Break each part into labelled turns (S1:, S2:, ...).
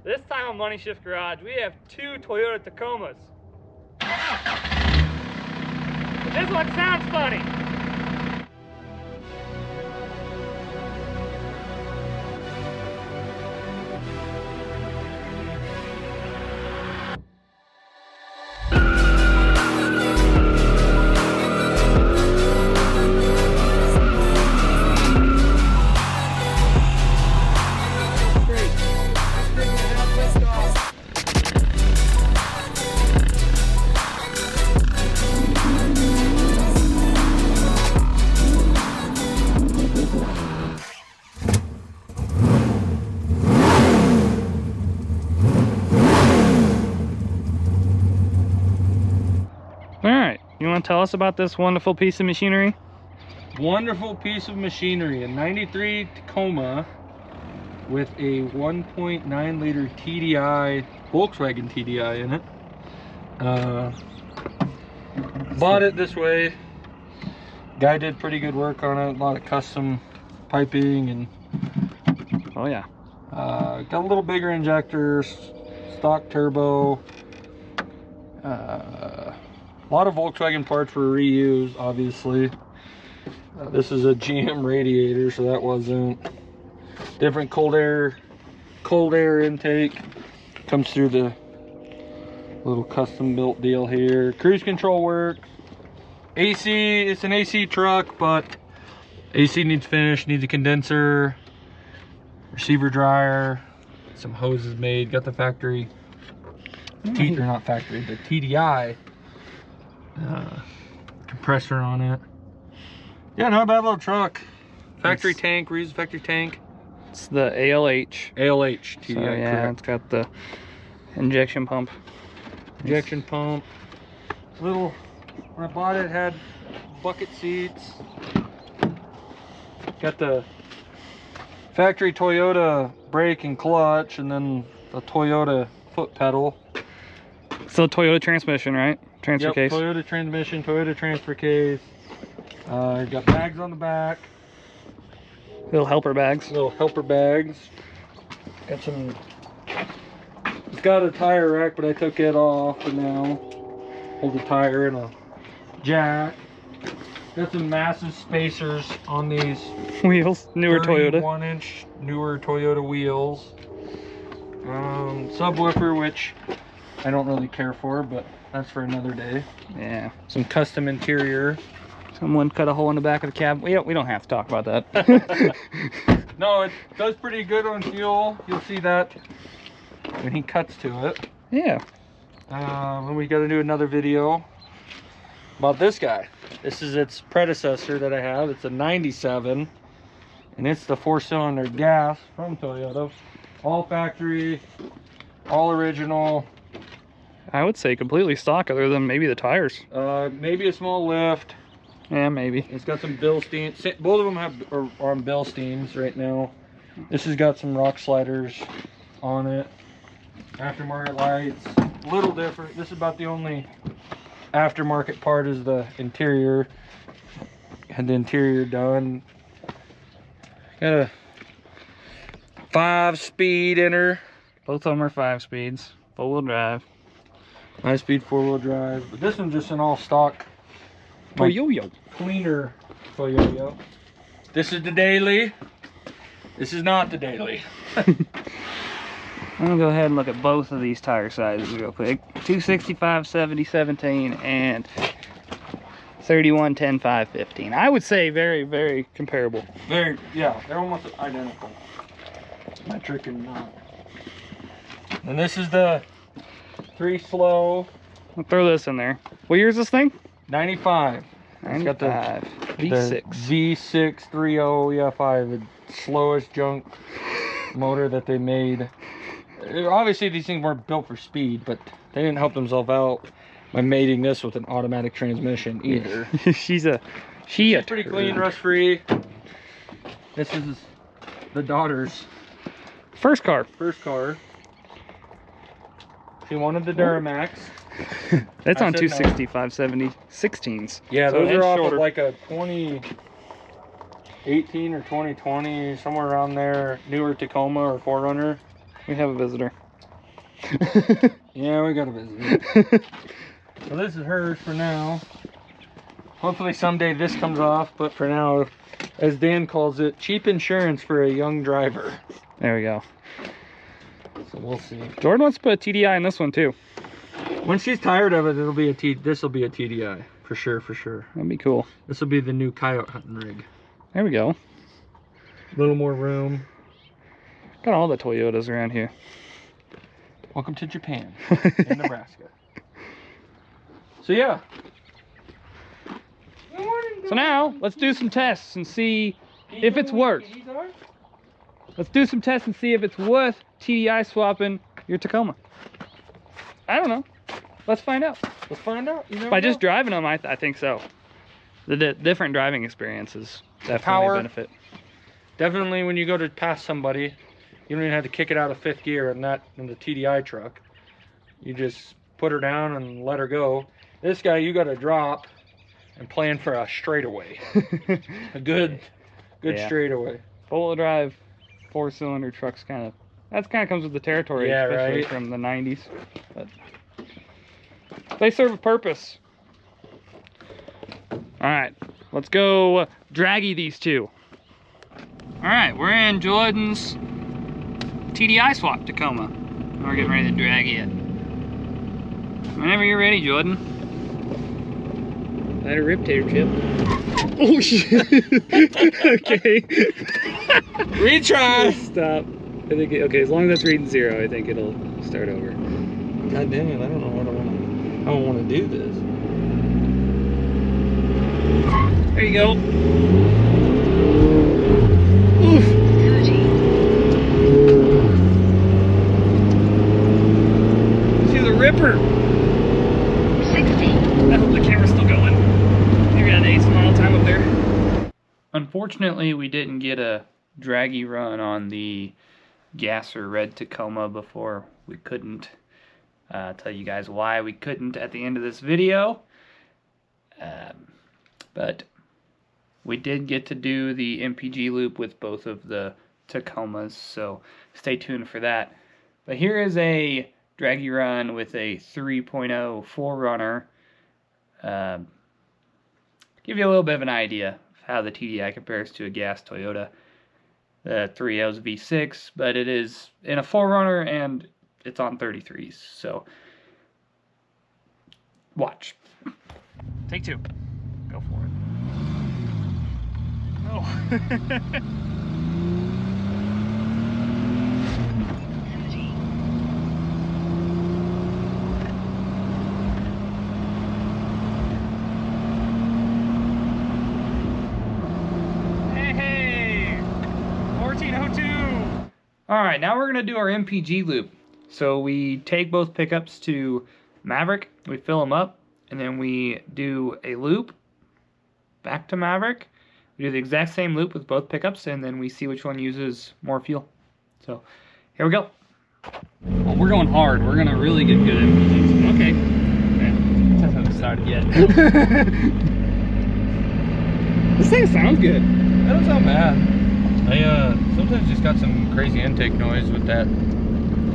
S1: This time on Money Shift Garage, we have 2 Toyota Tacomas. But this one sounds funny. Alright, you want to tell us about this wonderful piece of machinery?
S2: Wonderful piece of machinery, a 93 Tacoma with a 1.9 liter TDI, Volkswagen Tdi in it. Bought it this way. Guy did pretty good work on it, a lot of custom piping and
S1: Oh yeah.
S2: got a little bigger injector, stock turbo. A lot of Volkswagen parts were reused, obviously. This is a GM radiator, so that wasn't. Different cold air intake. Comes through the little custom built deal here. Cruise control works. AC, it's an AC truck, but AC needs finish, needs a condenser, receiver dryer, some hoses made. Got the factory, or not factory, the TDI compressor on it. Yeah, not a bad little truck. Factory tank, reused factory tank.
S1: It's the ALH.
S2: ALH TDI,
S1: So, yeah,
S2: correct.
S1: it's got the injection pump.
S2: Injection pump. Little, when I bought it, had bucket seats. Got the factory Toyota brake and clutch, and then the Toyota foot pedal.
S1: Still Toyota transmission, right? Transfer case.
S2: Toyota transmission, Toyota transfer case. Got bags on the back.
S1: Little helper bags.
S2: Little helper bags. Got some. It's got a tire rack, but I took it off for now. Hold a tire and a jack. Got some massive spacers on these
S1: Wheels. Newer Toyota.
S2: 1-inch newer Toyota wheels. Subwoofer, which I don't really care for, but that's for another day.
S1: Yeah.
S2: Some custom interior.
S1: Someone cut a hole in the back of the cab. We don't have to talk about that.
S2: No, it does pretty good on fuel. You'll see that when he cuts to it.
S1: Yeah.
S2: And we got to do another video about this guy. This is its predecessor that I have. It's a 97, and it's the 4-cylinder gas from Toyota. All factory, all original.
S1: I would say completely stock, other than maybe the tires.
S2: Maybe a small lift.
S1: Yeah, maybe.
S2: It's got some Bilstein. Both of them are on Bilsteins right now. This has got some rock sliders on it. Aftermarket lights. A little different. This is about the only aftermarket part is the interior. Had the interior done. Got a 5-speed inner.
S1: Both of them are 5 speeds. 4-wheel drive.
S2: 5-speed 4-wheel drive. But this one's just an all stock.
S1: Toyota.
S2: Cleaner Toyota. This is the daily. This is not the daily.
S1: I'm gonna go ahead and look at both of these tire sizes real quick. 265 70 17 and 31 10 5 15. I would say very, very comparable.
S2: Very, yeah, they're almost identical. Metric and not. And this is the 3-slow.
S1: I'll throw this in there. What year is this thing?
S2: 95. It's got the
S1: V6.
S2: V6 3.0 EFI, the slowest junk motor that they made. Obviously these things weren't built for speed, but they didn't help themselves out by mating this with an automatic transmission either.
S1: She's
S2: pretty clean, rust free. This is the daughter's
S1: first car.
S2: She wanted the Duramax.
S1: That's on
S2: no.
S1: 265 70 16s.
S2: Yeah,
S1: So
S2: those are off
S1: shorter.
S2: of like a 2018 or 2020, somewhere around there. Newer Tacoma or 4Runner.
S1: We have a visitor.
S2: Yeah, we gotta visit. So this is hers for now. Hopefully someday this comes off, but for now, as Dan calls it, cheap insurance for a young driver.
S1: There we go.
S2: So we'll see.
S1: Jordan wants to put a TDI in this one too.
S2: When she's tired of it, this will be a TDI for sure, for sure.
S1: That'd be cool.
S2: This will be the new coyote hunting rig.
S1: There we go.
S2: A little more room.
S1: Got all the Toyotas around here.
S2: Welcome to Japan in Nebraska. So yeah.
S1: So now let's do some tests and see if it's worth. Let's do some tests and see if it's worth TDI swapping your Tacoma. I don't know. Let's find out.
S2: Let's find out.
S1: By just driving them, I think so. The different driving experiences definitely
S2: Power.
S1: benefit.
S2: Definitely when you go to pass somebody, you don't even have to kick it out of 5th gear in the TDI truck. You just put her down and let her go. This guy, you got to drop and plan for a straightaway. A good straightaway.
S1: Four-wheel drive, 4-cylinder trucks kind of comes with the territory,
S2: Yeah,
S1: especially
S2: right.
S1: from the 90s. But they serve a purpose. All right, let's go draggy these two. All right, we're in Jordan's TDI swap Tacoma. We're getting ready to drag it. Whenever you're ready, Jordan. Let her rip, tater chip. Oh shit! Okay.
S2: Retry!
S1: Stop. I think okay, as long as that's reading 0, I think it'll start over.
S2: God damn it, I don't know what I don't want to do this.
S1: There you go. Oof.
S3: 30.
S1: She's a ripper.
S3: 60.
S1: I hope the camera's still going. You got an ace mile time up there. Unfortunately, we didn't get a draggy run on the Gasser Red Tacoma before. We couldn't. Tell you guys why we couldn't at the end of this video. But we did get to do the MPG loop with both of the Tacomas, so stay tuned for that. But here is a draggy run with a 3.0 4Runner. Give you a little bit of an idea of how the TDI compares to a gas Toyota. The 3L's V6, but it is in a 4Runner and it's on 33s, so watch. Take 2. Go for it. Oh.
S3: 30.
S1: Hey! 1402! Alright, now we're going to do our MPG loop. So we take both pickups to Maverick, we fill them up, and then we do a loop back to Maverick. We do the exact same loop with both pickups, and then we see which one uses more fuel. So here we go. Well, we're going hard. We're going to really get good MPGs. Okay. It hasn't started yet. This thing sounds good.
S2: That don't sound bad. I sometimes just got some crazy intake noise with that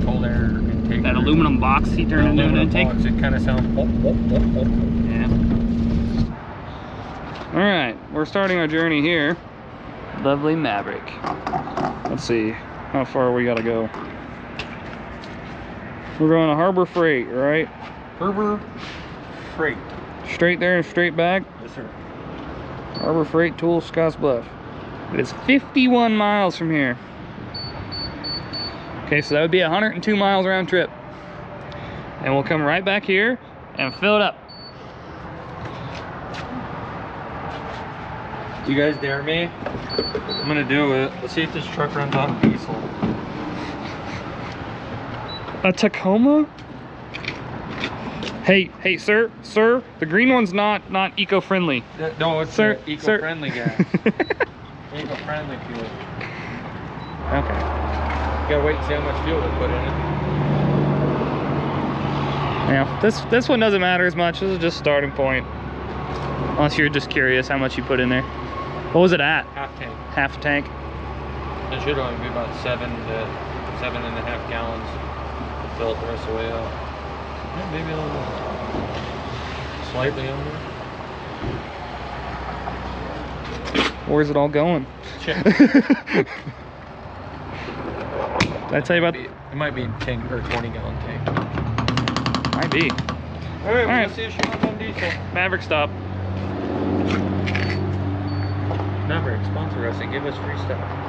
S2: cold air intake.
S1: That aluminum box he turned into an intake.
S2: Box, it kind of sounds
S1: Yeah. Alright, we're starting our journey here. Lovely Maverick. Let's see how far we gotta go. We're going to Harbor Freight, right?
S2: Harbor Freight.
S1: Straight there and straight back.
S2: Yes, sir.
S1: Harbor Freight, Tool, Scottsbluff. It is 51 miles from here. Okay, so that would be 102 miles round trip. And we'll come right back here and fill it up.
S2: You guys dare me? I'm gonna do it. Let's see if this truck runs on diesel.
S1: A Tacoma? Hey, sir, the green one's not eco-friendly.
S2: No, it's
S1: Sir,
S2: eco-friendly gas. Eco-friendly fuel.
S1: Okay.
S2: You gotta wait and see how much fuel we put in it.
S1: Yeah, this one doesn't matter as much. This is just starting point. Unless you're just curious how much you put in there. What was it at?
S2: Half tank.
S1: Half a tank?
S2: It should only be about 7 to 7.5 gallons to belt the rest of the way out. Yeah, maybe a little slightly under.
S1: Where's it all going?
S2: Check.
S1: Did I tell you about?
S2: It might be 10 or 20 gallon tank.
S1: Might be.
S2: All right,
S1: right.
S2: let's see if she runs on diesel.
S1: Maverick stop.
S2: Maverick, sponsor us and give us free stuff.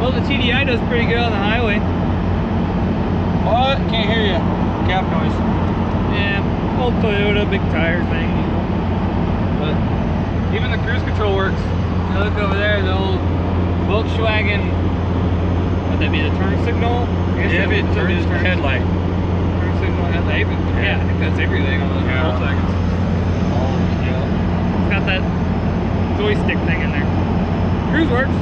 S1: Well, the TDI does pretty good on the highway.
S2: What? Can't hear you. Cap noise.
S1: Yeah, old Toyota, big tire thing. You know. But even the cruise control works. You look over there, the old Volkswagen. Would that be the turn signal? I guess
S2: Yeah,
S1: that
S2: it
S1: would be
S2: turns
S1: the
S2: headlight.
S1: Turn signal headlight. Yeah, I think that's everything on the
S2: Yeah.
S1: Volkswagens.
S2: Oh, yeah.
S1: It's got that joystick thing in there. Cruise works.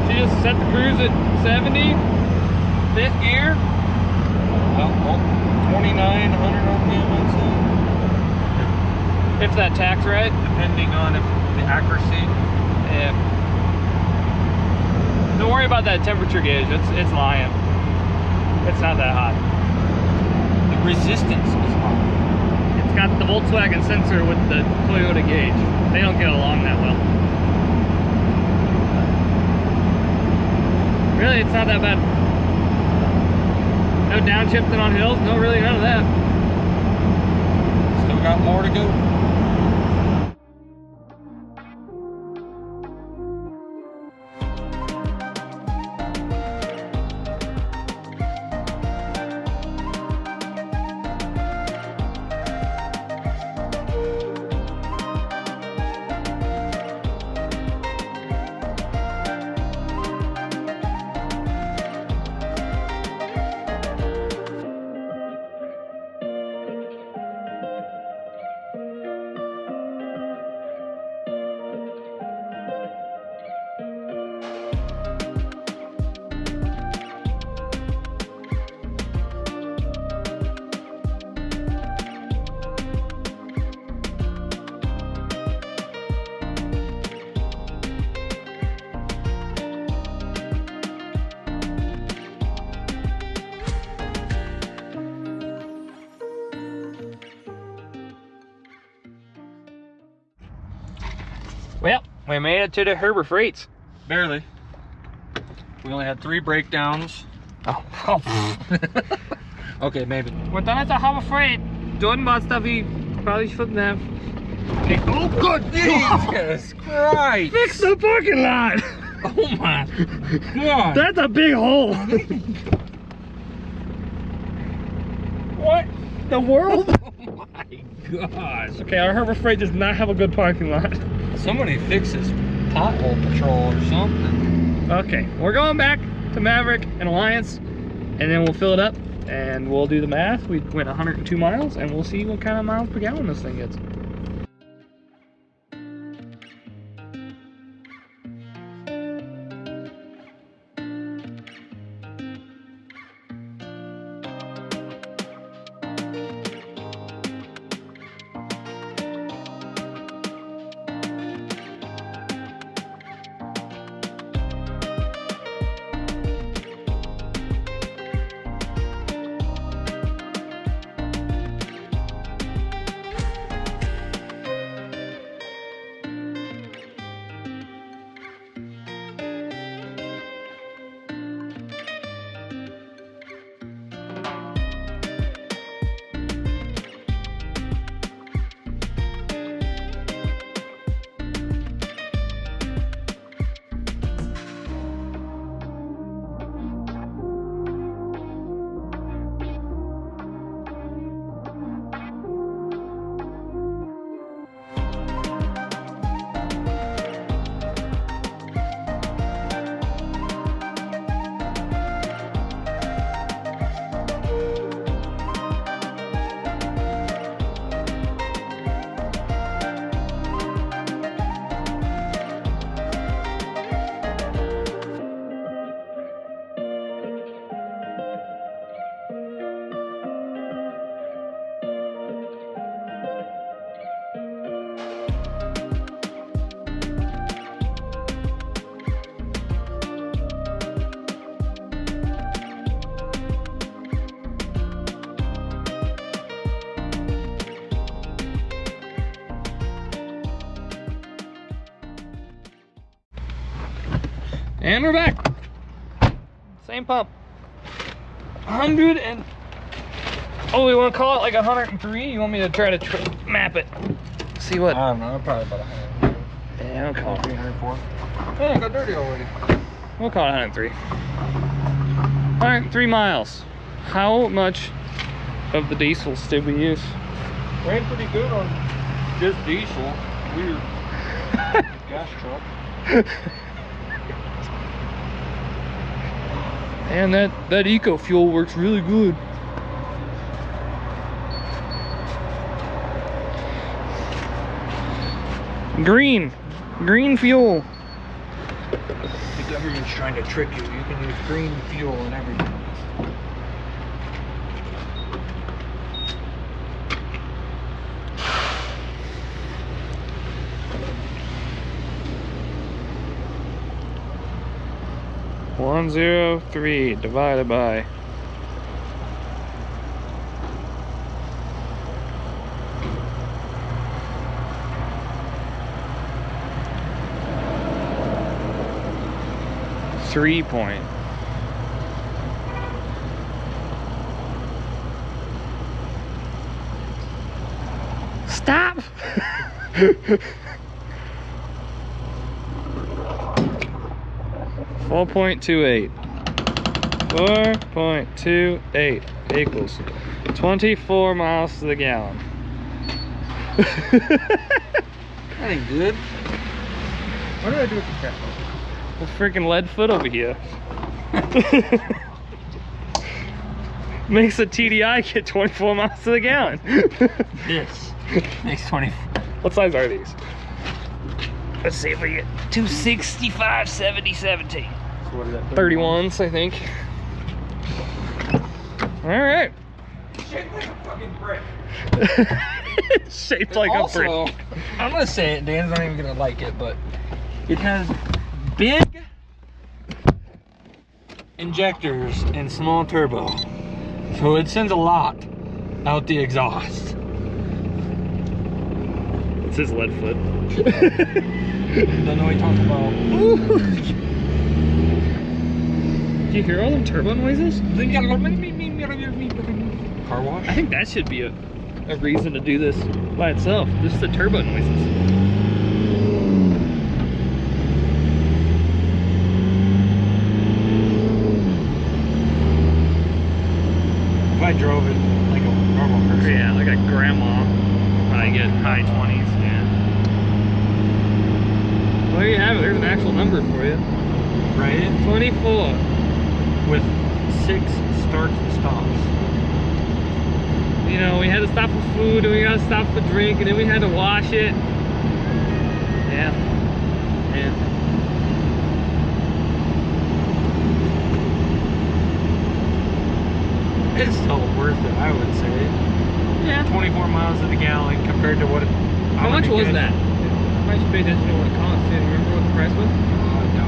S1: She just set the cruise at 70, fifth gear.
S2: Well, 2,900 RPM, I'd
S1: If that tack's right.
S2: say. Depending on if the accuracy.
S1: Yeah. Don't worry about that temperature gauge. It's lying. It's not that hot.
S2: The resistance is high.
S1: It's got the Volkswagen sensor with the Toyota gauge. They don't get along that well. Really, it's not that bad. No downshifting on hills. No, really, none of that.
S2: Still got more to go.
S1: Well, we made it to the Harbor Freights.
S2: Barely. We only had 3 breakdowns.
S1: Oh.
S2: Okay, maybe.
S1: We're done at the Harbor Freight. Jordan bought stuff he probably shouldn't have.
S2: Oh, good Jesus Christ!
S1: Fix the parking lot!
S2: Oh my God!
S1: That's a big hole. What the world?
S2: Oh my gosh!
S1: Okay, our Harbor Freight does not have a good parking lot.
S2: Somebody fix this pothole patrol or something.
S1: Okay, we're going back to Maverick and Alliance, and then we'll fill it up, and we'll do the math. We went 102 miles, and we'll see what kind of miles per gallon this thing gets. And we're back. Same pump. 100 and... Oh, we want to call it like 103? You want me to try to map it? See what?
S2: I don't know, probably about 100.
S1: Yeah, I'll call it.
S2: 304. Oh, I got dirty already.
S1: We'll call it 103. 103 miles. How much of the diesels did we use?
S2: Ran pretty good on just diesel. Weird. Gas truck.
S1: And that eco fuel works really good. Green fuel.
S2: The government's trying to trick you. You can use green fuel and everything.
S1: $103 divided by 3 point. Stop. 4.28. 4.28 equals 24 miles to the gallon.
S2: That ain't good. What did I do with the crap?
S1: The freaking lead foot over here. Makes a TDI get 24 miles to the gallon.
S2: This makes 20.
S1: What size are these? Let's see if we get 265, 70, 17.
S2: So what is that?
S1: 31s, I think. All right.
S2: Shaped like a fucking brick.
S1: Shaped like
S2: Also,
S1: a brick.
S2: I'm gonna say it. Dan's not even gonna like it, but it has big injectors and small turbo, so it sends a lot out the exhaust.
S1: It's his lead foot.
S2: Don't know what you're talking about.
S1: Do you hear all them turbo noises?
S2: Car wash?
S1: I think that should be a reason to do this by itself. Just the turbo noises.
S2: If I drove it like a normal person.
S1: Yeah, like a grandma when I get high 20s, yeah. Well, there you have it. There's an actual number for you.
S2: Right?
S1: 24.
S2: With 6 starts and stops.
S1: You know, we had to stop for food, and we got to stop for drink, and then we had to wash it. Yeah. Yeah.
S2: It's still worth it, I would say.
S1: Yeah.
S2: 24 miles to the gallon compared to what it...
S1: How much was that? I should pay attention to what it cost. Do you remember what the price was?
S2: No.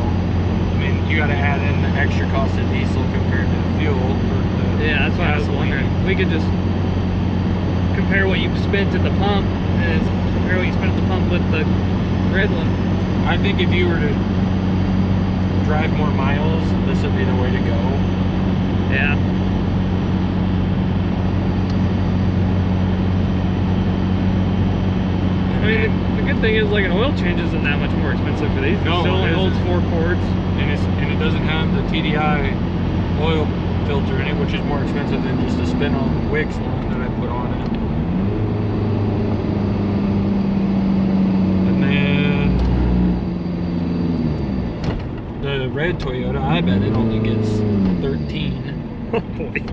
S2: I mean, you got to add in the extra cost of diesel compared to the fuel.
S1: Yeah, that's what I was wondering. We could just compare what you spent at the pump and compare what you spent at the pump with the red one.
S2: I think if you were to drive more miles, this would be the way to go.
S1: Yeah. I mean, the good thing is, like, an oil change isn't that much more expensive for these.
S2: No,
S1: it still
S2: it
S1: only holds
S2: isn't.
S1: 4 quarts.
S2: And it doesn't have the TDI oil filter in it, which is more expensive than just the spin-on Wix one that I put on it. And then the red Toyota, I bet it only gets 13.
S1: Oh boy.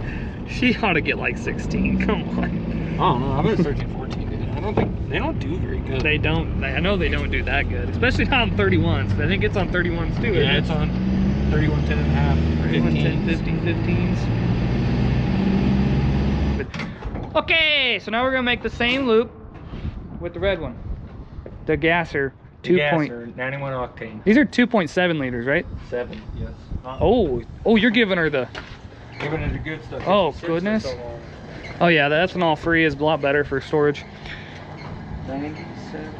S1: She ought to get like 16. Come on.
S2: I don't know. I bet it's 13, 14. Dude. I don't think they don't do very good.
S1: They don't. I know they don't do that good, especially not on 31s. I think it's on 31s too.
S2: Yeah, it's on 31, 10 and a half,
S1: 10,
S2: 15.
S1: 15s. Okay, so now we're gonna make the same loop with the red one. The gasser.
S2: 91 octane.
S1: These are 2.7 liters, right?
S2: 7, yes.
S1: Oh, you're giving her the.
S2: Giving it a good stuff.
S1: Oh,
S2: 56
S1: goodness.
S2: for so long.
S1: Oh yeah, that's an all free is a lot better for storage.
S2: 97.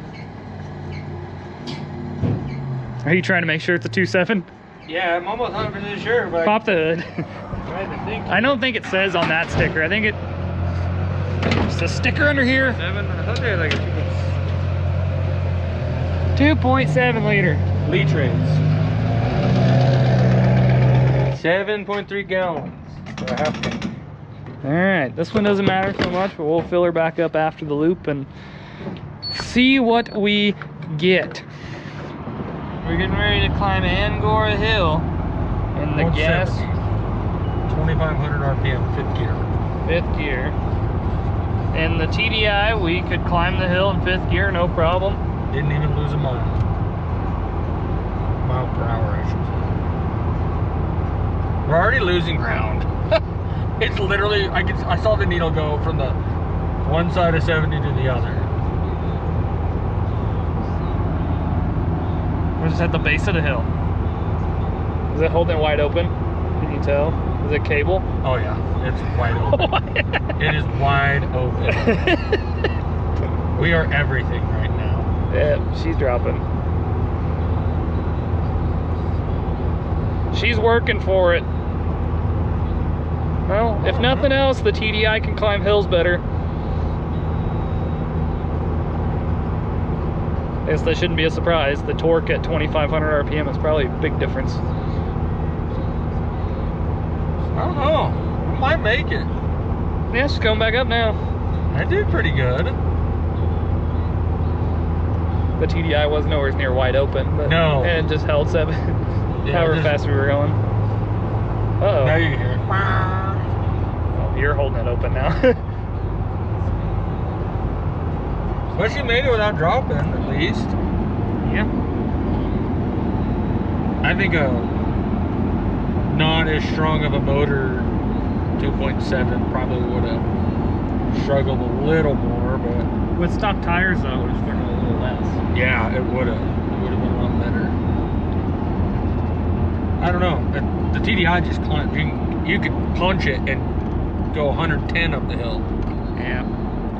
S1: Are you trying to make sure it's a 2.7?
S2: Yeah, I'm almost 100% sure, but
S1: Pop the hood.
S2: I had to think.
S1: I don't think it says on that sticker. I think it's a sticker under here.
S2: 7. I thought they had like a
S1: 2.7 liter.
S2: Litres. 7.3 gallons. For a half tank.
S1: All right, this one doesn't matter so much, but we'll fill her back up after the loop and see what we get. We're getting ready to climb Angora Hill in the gas
S2: 2,500 RPM, 5th gear.
S1: 5th gear. In the TDI, we could climb the hill in 5th gear, no problem.
S2: Didn't even lose a mile. Mile per hour, I should say. We're already losing ground. It's literally, I saw the needle go from the one side of 70 to the other.
S1: We're just at the base of the hill. Is it holding it wide open? Can you tell? Is it cable?
S2: Oh yeah, it's wide open. It is wide open. We are everything right now.
S1: Yeah, she's dropping. She's working for it. Well, if nothing else, the TDI can climb hills better. I guess that shouldn't be a surprise. The torque at 2,500 RPM is probably a big difference.
S2: I don't know. We might make it.
S1: Yeah, she's coming back up now.
S2: I did pretty good.
S1: The TDI was nowhere near wide open, but
S2: No.
S1: and just held 7.
S2: Yeah,
S1: However
S2: just-
S1: fast we were going. Uh-oh.
S2: Now you can hear it.
S1: Oh, you're holding it open now.
S2: But she made it without dropping, at least.
S1: Yeah.
S2: I think not as strong of a motor 2.7 probably would have struggled a little more, but
S1: With stock tires, though, it would have struggled a little less.
S2: yeah, it would have. It would have been a lot better. I don't know. The TDI just climbed. You could punch it and go 110 up the hill.
S1: Yeah.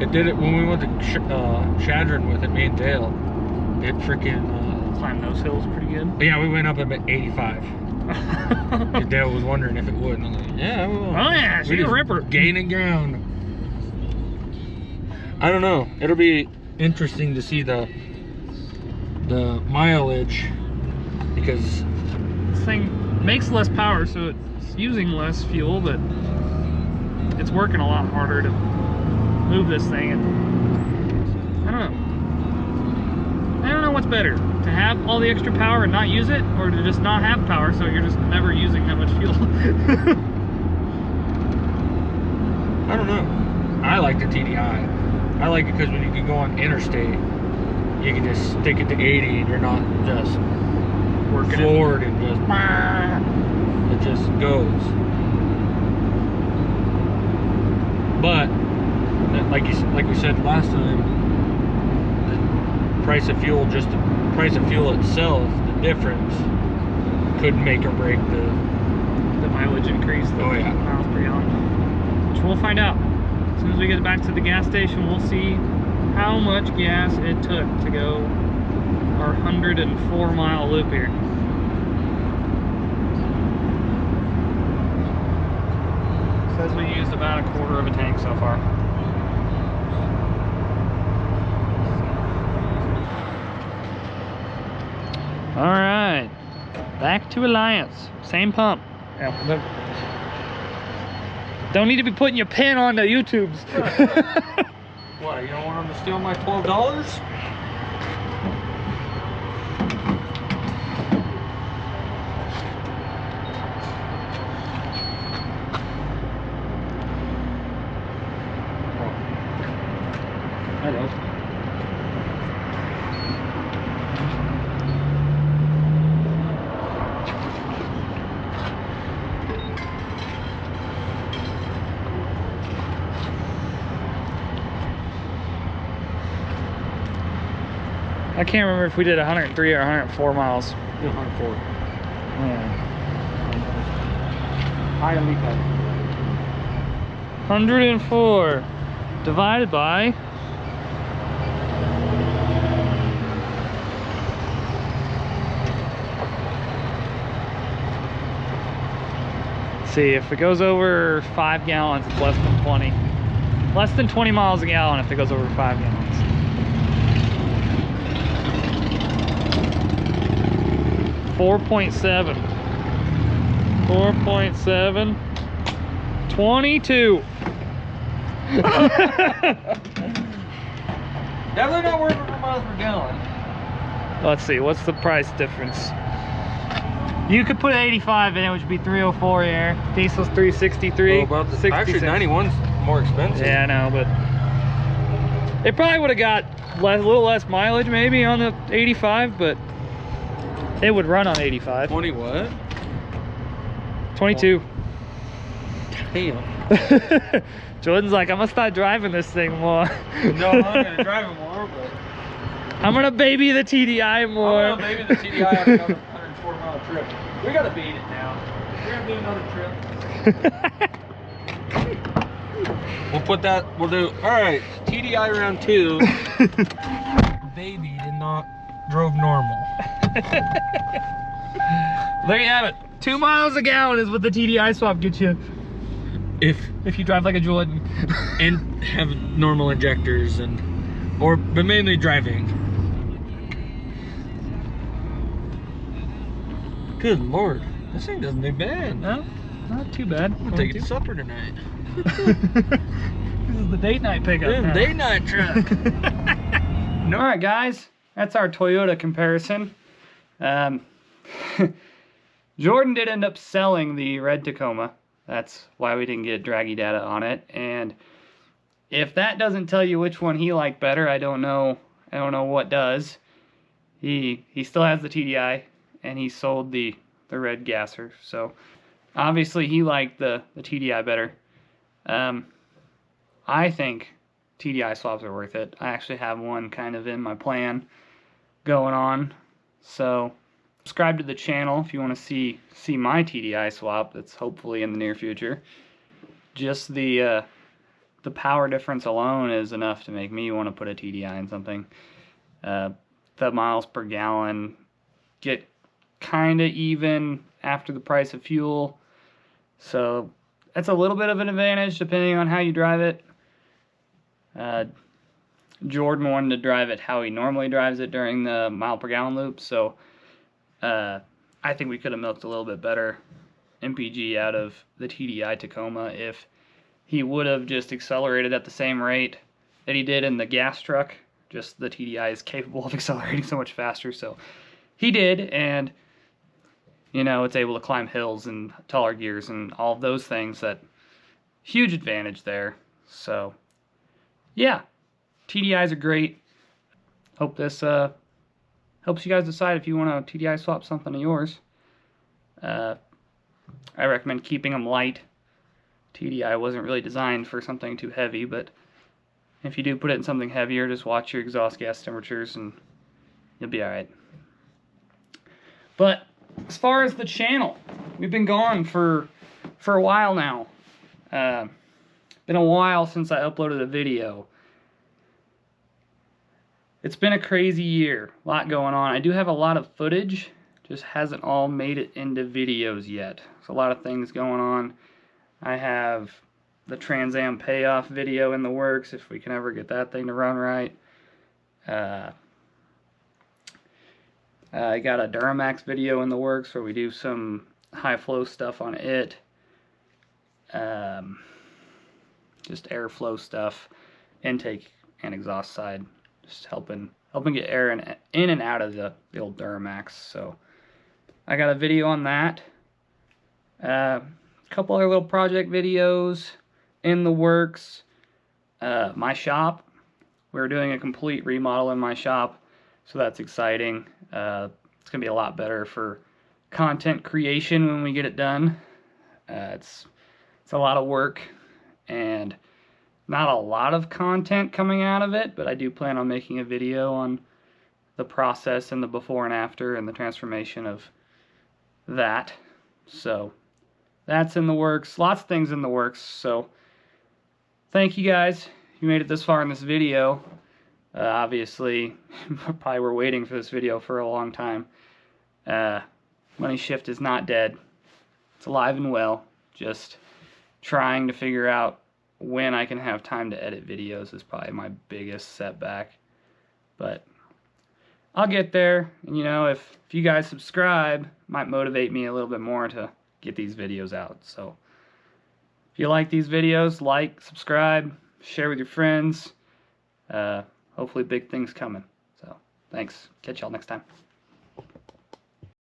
S2: It did it when we went to Shadron with it, me and Dale. It freaking.
S1: Climb those hills pretty good.
S2: Yeah, we went up at 85. Dale was wondering if it would, and I'm like, yeah, we will.
S1: Oh yeah,
S2: We
S1: she's a
S2: just
S1: ripper.
S2: gaining ground. I don't know. It'll be interesting to see the mileage, because
S1: This thing makes less power, so it's using less fuel, but it's working a lot harder to move this thing. And I don't know what's better, to have all the extra power and not use it, or to just not have power so you're just never using that much fuel.
S2: I don't know. I like the TDI. I like it because when you can go on interstate, you can just stick it to 80 and you're not just
S1: Working
S2: floored and just it just goes. But like we said last time, the price of fuel, just the price of fuel itself, the difference could make or break the
S1: mileage increase, the
S2: Oh, yeah.
S1: miles per gallon. Which we'll find out. As soon as we get back to the gas station, we'll see how much gas it took to go our 104 mile loop here. Says we used about a quarter of a tank so far. All right, back to Alliance. Same pump. Yeah, don't need to be putting your pin on the YouTubes.
S2: What, you don't want them to steal my $12?
S1: Hello. I can't remember if we did 103 or 104 miles.
S2: 104.
S1: Yeah.
S2: Highly cut.
S1: 104 divided by see, if it goes over 5 gallons, it's less than 20. Less than 20 miles a gallon if it goes over 5 gallons. .7. 4.7. 22.
S2: Definitely not worth 100 miles per gallon.
S1: Let's see, what's the price difference? You could put 85 in it, which would be 304 air. Diesel's 363.
S2: Oh, about the,
S1: 66.
S2: actually, 91's more expensive.
S1: Yeah, I know, but it probably would have got a little less mileage maybe on the 85, but it would run on 85.
S2: 20 what?
S1: 22.
S2: Damn.
S1: Jordan's like, I'm gonna start driving this thing more.
S2: No, I'm not gonna drive it more, but
S1: I'm gonna baby the TDI more.
S2: I'm gonna baby the TDI on another 104-mile trip. We gotta beat it now. We're gonna do another trip. We'll put that. We'll do. All right, TDI round 2. Babied and not drove normal.
S1: There you have it. 2 miles a gallon is what the TDI swap gets you if you drive like a Jordan.
S2: And have normal injectors but mainly driving. Good Lord, this thing doesn't do bad.
S1: No, not too bad.
S2: I'm gonna take it to supper tonight.
S1: This is the date night pickup. Now.
S2: Date night truck.
S1: All right, guys, that's our Toyota comparison. Jordan did end up selling the red Tacoma. That's why we didn't get draggy data on it. And if that doesn't tell you which one he liked better, I don't know what does. He still has the TDI, and he sold the red gasser. So obviously he liked the TDI better. I think TDI swaps are worth it. I actually have one kind of in my plan going on. So subscribe to the channel if you want to see my TDI swap. That's hopefully in the near future. Just the power difference alone is enough to make me want to put a TDI in something. The miles per gallon get kind of even after the price of fuel, so that's a little bit of an advantage depending on how you drive it. Jordan wanted to drive it how he normally drives it during the mile per gallon loop, so I think we could have milked a little bit better MPG out of the TDI Tacoma if he would have just accelerated at the same rate that he did in the gas truck. Just the TDI is capable of accelerating so much faster, so he did, and you know, it's able to climb hills and taller gears and all of those things. That huge advantage there. So yeah, TDIs are great. Hope this helps you guys decide if you want to TDI swap something of yours. I recommend keeping them light. TDI wasn't really designed for something too heavy, but if you do put it in something heavier, just watch your exhaust gas temperatures and you'll be alright. But as far as the channel, we've been gone for a while now. Been a while since I uploaded a video. It's been a crazy year, a lot going on. I do have a lot of footage, just hasn't all made it into videos yet. There's a lot of things going on. I have the Trans Am payoff video in the works, if we can ever get that thing to run right. I got a Duramax video in the works where we do some high flow stuff on it. Just airflow stuff, intake and exhaust side, just helping get air in and out of the old Duramax. So I got a video on that. A couple other little project videos in the works. My shop, we're doing a complete remodel in my shop, so that's exciting. It's gonna be a lot better for content creation when we get it done. It's a lot of work and not a lot of content coming out of it, but I do plan on making a video on the process and the before and after and the transformation of that. So that's in the works. Lots of things in the works. So thank you guys. You made it this far in this video. Obviously, probably were waiting for this video for a long time. Money Shift is not dead. It's alive and well. Just trying to figure out when I can have time to edit videos is probably my biggest setback. But I'll get there, and you know, if you guys subscribe, it might motivate me a little bit more to get these videos out. So if you like these videos, like, subscribe, share with your friends. Hopefully big things coming. So thanks. Catch y'all next time.